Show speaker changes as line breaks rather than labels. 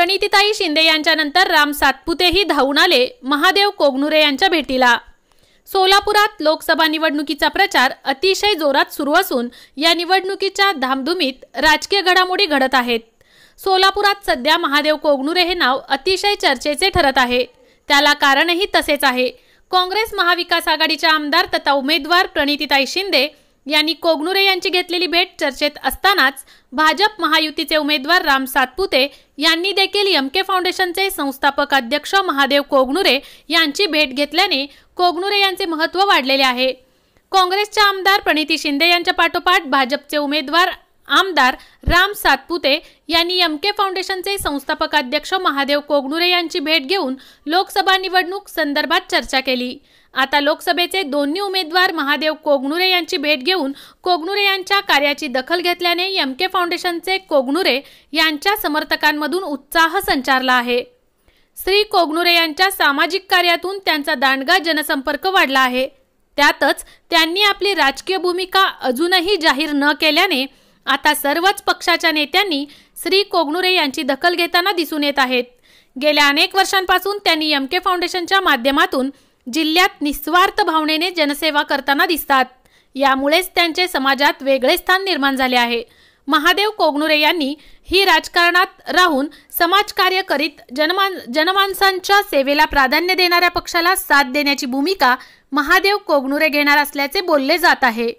प्रणितीताई शिंदे यांच्यानंतर राम सातपुतेही धावून आले महादेव कोगनुरे यांच्या भेटीला। सोलापुरात लोकसभा निवडणुकीचा प्रचार अतिशय जोरात सुरू असून या निवडणुकीच्या धामधुमीत राजकीय घडामोडी घडत आहेत। सोलापुरात सध्या महादेव कोगनुरे हे नाव अतिशय चर्चेचे ठरत आहे। त्याला कारणही तसेच आहे। काँग्रेस महाविकास आघाडीच्या आमदार तथा उमेदवार प्रणितीताई शिंदे यांनी कोगनुरे यांची घेतलेली भेट चर्चेत असतानाच भाजप महायुतीचे उमेदवार राम सातपुते यांनी देखील एमके फाउंडेशनचे संस्थापक अध्यक्ष महादेव कोगनुरे यांची भेट घेतल्याने कोगनुरे यांचे महत्त्व वाढलेले आहे। काँग्रेसच्या आमदार प्रणिती शिंदे यांच्या पाठोपाठ भाजपचे उमेदवार आमदार राम सातपुते यांनी एमके फाउंडेशनचे संस्थापक अध्यक्ष महादेव कोगनुरे यांची भेट घेऊन लोकसभा निवडणूक संदर्भात चर्चा केली। आता लोकसभेचे दोन्ही उमेदवार महादेव कोगनुरे यांची भेट घेऊन कोगनुरे यांच्या कार्याची दखल घेतल्याने एमके फाउंडेशनचे कोगनुरे यांच्या समर्थकांमधून उत्साह संचारला आहे। श्री कोगनुरे यांच्या सामाजिक कार्यातून त्यांचा दांडगा जनसंपर्क वाढला आहे। त्यातच त्यांनी आपली राजकीय भूमिका अजूनही जाहीर न केल्याने आता सर्वच पक्षाच्या नेत्यांनी श्री कोगनुरे यांची दखल घेताना दिसून येत आहेत। गेल्या अनेक वर्षांपासून त्यांनी एमके फाउंडेशनच्या माध्यमातून जिल्ह्यात निस्वार्थ भावनेने जनसेवा करताना दिसतात। यामुळेच त्यांचे समाजात वेगळे स्थान निर्माण झाले आहे। महादेव कोगनुरे यांनी ही राजकारणात राहून समाजकार्य करीत जनमानसांच्या सेवेला प्राधान्य देणाऱ्या पक्षाला साथ देण्याची भूमिका महादेव कोगनुरे घेणार असल्याचे बोलले जात आहे।